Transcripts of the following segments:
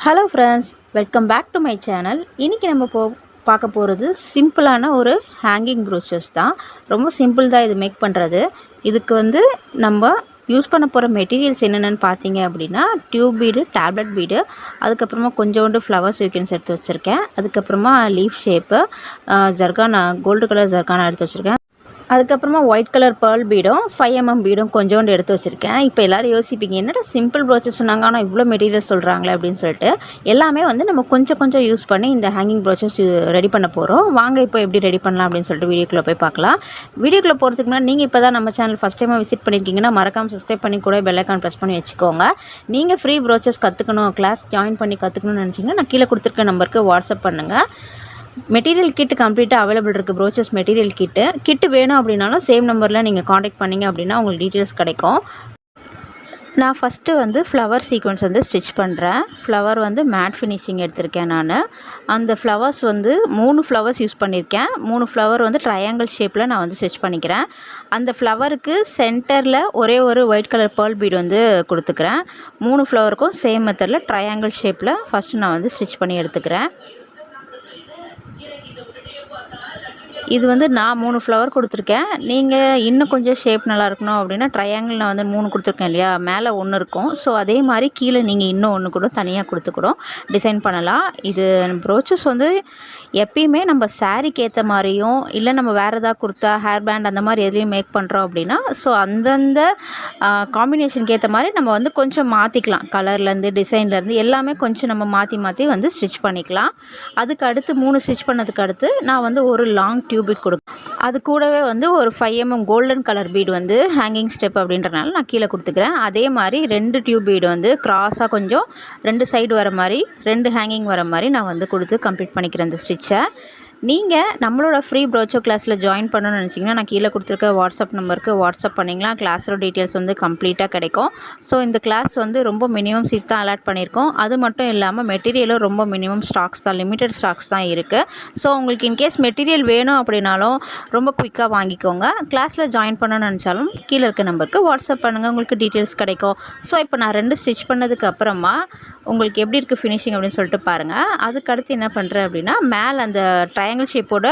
Hello friends, welcome back to my channel. இன்றைக்கி நம்ம பார்க்க போகிறது சிம்பிளான ஒரு ஹேங்கிங் ப்ரோச்சர்ஸ் தான். ரொம்ப சிம்பிள் தான் இது மேக் பண்ணுறது. இதுக்கு நம்ம யூஸ் பண்ண போகிற மெட்டீரியல்ஸ் என்னென்னு பார்த்தீங்க அப்படின்னா, டியூப் பீடு, டேப்லெட் பீடு, அதுக்கப்புறமா கொஞ்சோண்டு ஃப்ளவர் சீக்வென்ஸ் எடுத்து வச்சுருக்கேன். அதுக்கப்புறமா லீஃப் ஷேப்பு, ஜர்கானா, கோல்டு கலர் ஜர்கானா எடுத்து வச்சுருக்கேன். அதுக்கப்புறமா ஒயிட் கலர் பேர்ல் பீடும் 5mm பீடும் கொஞ்சோண்டு எடுத்து வச்சுருக்கேன். இப்போ எல்லோரும் யோசிப்பீங்க, என்னடா சிம்பிள் ப்ரோச்சஸ் சொன்னாங்க ஆனால் இவ்வளோ மெட்டீரியல் சொல்கிறாங்களே அப்படின்னு சொல்லிட்டு. எல்லாமே நம்ம கொஞ்சம் கொஞ்சம் யூஸ் பண்ணி இந்த ஹேங்கிங் ப்ரோச்சஸ் ரெடி பண்ண போகிறோம். வாங்க இப்போ எப்படி ரெடி பண்ணலாம் அப்படின்னு சொல்லிட்டு வீடியோக்குள்ளே போய் பார்க்கலாம். வீடியோக்குள்ளே போகிறதுக்கு முன்னாடி நீங்கள் இப்போ தான் நம்ம சேனல் ஃபஸ்ட் டைமாக விசிட் பண்ணியிருக்கீங்கன்னா மறக்காமல் சப்ஸ்கிரைப் பண்ணி கூட பெல் ஐக்கான் ப்ரெஸ் பண்ணி வச்சுக்கோங்க. நீங்கள் ஃப்ரீ ப்ரோச்சஸ் கற்றுக்கணும், கிளாஸ் ஜாயின் பண்ணி கற்றுக்கணும்னு நினச்சிங்கன்னா நான் கீழே கொடுத்துருக்க நம்பருக்கு வாட்ஸ்அப் பண்ணுங்கள். மெட்டீரியல் கிட்டு கம்ப்ளீட்டாக அவைலபிள் இருக்குது. ப்ரோச்சஸ் மெட்டீரியல் கிட்டு வேணும் அப்படின்னாலும் சேம் நம்பரில் நீங்கள் காண்டாக்ட் பண்ணிங்க அப்படின்னா உங்களுக்கு டீட்டெயில்ஸ் கிடைக்கும். நான் ஃபஸ்ட்டு ஃப்ளவர் சீக்வென்ஸ் ஸ்டிச் பண்ணுறேன். ஃப்ளவர் மேட் ஃபினிஷிங் எடுத்திருக்கேன் நான். அந்த ஃப்ளவர்ஸ் 3 ஃப்ளவர்ஸ் யூஸ் பண்ணியிருக்கேன். 3 ஃப்ளவர் ட்ரையாங்கிள் ஷேப்பில் நான் ஸ்டிச் பண்ணிக்கிறேன். அந்த ஃப்ளவருக்கு சென்டரில் ஒரே ஒரு ஒயிட் கலர் பேர்ல் பீடு கொடுத்துக்கிறேன். 3 ஃப்ளவருக்கும் சேம் மெத்தடில் ட்ரையாங்கிள் ஷேப்பில் ஃபஸ்ட்டு நான் ஸ்டிச் பண்ணி எடுத்துக்கிறேன். இது நான் 3 ஃப்ளவர் கொடுத்துருக்கேன். நீங்கள் இன்னும் கொஞ்சம் ஷேப் நல்லா இருக்கணும் அப்படின்னா ட்ரையாங்கிள் நான் 3 கொடுத்துருக்கேன் இல்லையா, மேலே 1 இருக்கும். ஸோ அதே மாதிரி கீழே நீங்கள் இன்னும் 1 கூட தனியாக கொடுத்து கூட டிசைன் பண்ணலாம். இது ப்ரோச்சஸ் எப்பயுமே நம்ம சாரீக்கு ஏற்ற மாதிரியும் இல்லை நம்ம வேறு எதாவது கொடுத்தா ஹேர் பேண்ட் அந்த மாதிரி எதுலேயும் மேக் பண்ணுறோம் அப்படின்னா ஸோ அந்தந்த காம்பினேஷனுக்கு ஏற்ற மாதிரி நம்ம கொஞ்சம் மாற்றிக்கலாம். கலர்லேருந்து டிசைன்லேருந்து எல்லாமே கொஞ்சம் நம்ம மாற்றி ஸ்டிச் பண்ணிக்கலாம். அதுக்கு அடுத்து 3 ஸ்டிச் பண்ணதுக்கு அடுத்து நான் ஒரு லாங் டியூப் பீட் கொடுக்கும். அது கூடவே ஒரு 5mm golden colour bead hanging step அப்படின்றனால நான் கீழே கொடுத்துக்கிறேன். அதே மாதிரி 2 டியூப் பீடு கிராஸாக கொஞ்சம் 2 சைடு வர மாதிரி 2 ஹேங்கிங் வர மாதிரி நான் கொடுத்து கம்ப்ளீட் பண்ணிக்கிறேன் இந்த ஸ்டிச்சை. நீங்கள் நம்மளோட ஃப்ரீ ப்ரோச்சோ கிளாஸில் ஜாயின் பண்ணணும்னு நினச்சிங்கன்னா நான் கீழே கொடுத்துருக்க வாட்ஸ்அப் நம்பருக்கு வாட்ஸ்அப் பண்ணிங்களா. கிளாஸோட டீட்டெயில்ஸ் கம்ப்ளீட்டாக கிடைக்கும். ஸோ இந்த கிளாஸ் ரொம்ப மினிமம் சீட் தான் அலாட் பண்ணியிருக்கோம். அது மட்டும் இல்லாமல் மெட்டீரியலும் ரொம்ப மினிமம் ஸ்டாக்ஸ் தான், லிமிட்டட் ஸ்டாக்ஸ் தான் இருக்குது. ஸோ உங்களுக்கு இன்கேஸ் மெட்டீரியல் வேணும் அப்படின்னாலும் ரொம்ப குயிக்காக வாங்கிக்கோங்க. கிளாஸில் ஜாயின் பண்ணணும்னு நினச்சாலும் கீழே இருக்க நம்பருக்கு வாட்ஸ்அப் பண்ணுங்கள், உங்களுக்கு டீட்டெயில்ஸ் கிடைக்கும். ஸோ இப்போ நான் 2 ஸ்டிச் பண்ணதுக்கு அப்புறமா உங்களுக்கு எப்படி இருக்குது ஃபினிஷிங் அப்படின்னு சொல்லிட்டு பாருங்கள். அதுக்கடுத்து என்ன பண்ணுறேன் அப்படின்னா, மேலே அந்த ட்ரையாங்கிள் ஷேப்போட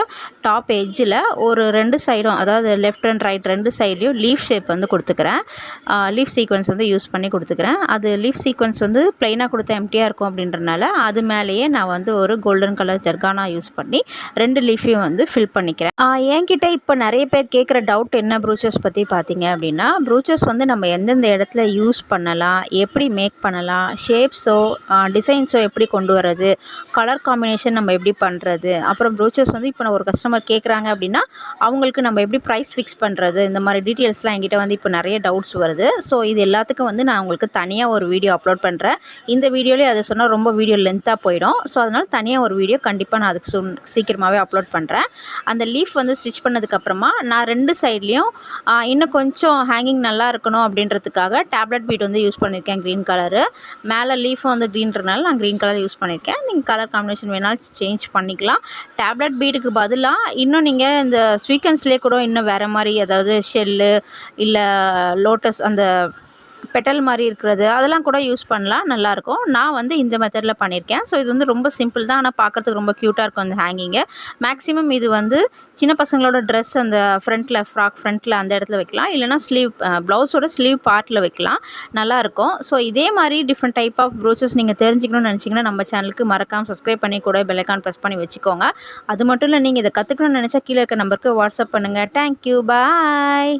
டாப் எட்ஜில் ஒரு 2 சைடும், அதாவது லெஃப்ட் அண்ட் ரைட் 2 சைட்லேயும் லீஃப் ஷேப் கொடுத்துக்கிறேன். லீஃப் சீக்வென்ஸ் யூஸ் பண்ணி கொடுத்துக்கிறேன். அது லீஃப் சீக்வென்ஸ் ப்ளைனாக கொடுத்தா எம்டியாக இருக்கும் அப்படின்றனால அது மேலேயே நான் ஒரு கோல்டன் கலர் ஜர்கானா யூஸ் பண்ணி 2 லீஃபையும் ஃபில் பண்ணிக்கிறேன். என்கிட்ட இப்போ நிறைய பேர் கேட்குற டவுட் என்ன ப்ரூச்சர்ஸ் பற்றி பார்த்தீங்க அப்படின்னா, ப்ரூச்சர்ஸ் நம்ம எந்தெந்த இடத்துல யூஸ் பண்ணலாம், எப்படி மேக் பண்ணலாம், ஷேப்ஸோ டிசைன்ஸோ எப்படி கொண்டு வர்றது, கலர் காம்பினேஷன் நம்ம எப்படி பண்ணுறது, அப்புறம் ப்ரோச்சர்ஸ் இப்போ நான் ஒரு கஸ்டமர் கேட்குறாங்க அப்படின்னா அவங்களுக்கு நம்ம எப்படி ப்ரைஸ் ஃபிக்ஸ் பண்ணுறது, இந்த மாதிரி டீட்டெயில்ஸ்லாம் என்கிட்ட இப்போ நிறைய டவுட்ஸ் வருது. ஸோ இது எல்லாத்துக்கும் நான் உங்களுக்கு தனியாக ஒரு வீடியோ அப்லோட் பண்ணுறேன். இந்த வீடியோலேயே அதை சொன்னால் ரொம்ப வீடியோ லென்த்தாக போயிடும். ஸோ அதனால் தனியாக ஒரு வீடியோ கண்டிப்பாக நான் அதுக்கு சீக்கிரமாகவே அப்லோட் பண்ணுறேன். அந்த லீஃப் ஸ்டிச் பண்ணதுக்கப்புறமா நான் 2 சைட்லேயும் இன்னும் கொஞ்சம் ஹேங்கிங் நல்லா இருக்கணும் அப்படின்றதுக்காக டேப்லெட் பீட் யூஸ் பண்ணியிருக்கேன் க்ரீன் கலரு. மேலே லீஃபும் க்ரீன்றனால நான் க்ரீன் கலர் யூஸ் பண்ணியிருக்கேன். நீங்கள் கலர் காம்பினேஷன் வேணாலும் சேஞ்ச் பண்ணிக்கலாம். டேப்லெட் பீடுக்கு பதிலாக இன்னும் நீங்கள் இந்த ஸ்வீக்கன்ஸ்லேயே கூட இன்னும் வேறு மாதிரி, அதாவது ஷெல்லு இல்லை லோட்டஸ் அந்த பெட்டல் மாதிரி இருக்கிறது அதெல்லாம் கூட யூஸ் பண்ணலாம், நல்லாயிருக்கும். நான் இந்த மெத்தடில் பண்ணியிருக்கேன். ஸோ இது ரொம்ப சிம்பிள் தான், ஆனால் பார்க்குறதுக்கு ரொம்ப க்யூட்டாக இருக்கும் அந்த ஹேங்கிங்கு. மேக்ஸிமம் இது சின்ன பசங்களோட ட்ரெஸ் அந்த ஃப்ரண்ட்டில் ஃப்ராக் ஃப்ரண்ட்டில் அந்த இடத்துல வைக்கலாம், இல்லைனா ஸ்லீவ் ப்ளவுஸோட ஸ்லீவ் பார்ட்டில் வைக்கலாம், நல்லாயிருக்கும். ஸோ இதே மாதிரி டிஃப்ரெண்ட் டைப் ஆஃப் ப்ரோச்சஸ் நீங்கள் தெரிஞ்சுக்கணும்னு நினச்சிங்கன்னா நம்ம சேனலுக்கு மறக்காமல் சப்ஸ்கிரைப் பண்ணி கூட பெல் ஐக்கான் ப்ரெஸ் பண்ணி வச்சுக்கோங்க. அது மட்டும் இல்லை, நீங்கள் இதை கற்றுக்கணும்னு நினச்சா கீழே இருக்க நம்பருக்கு வாட்ஸ்அப் பண்ணுங்கள். தேங்க்யூ, பாய்.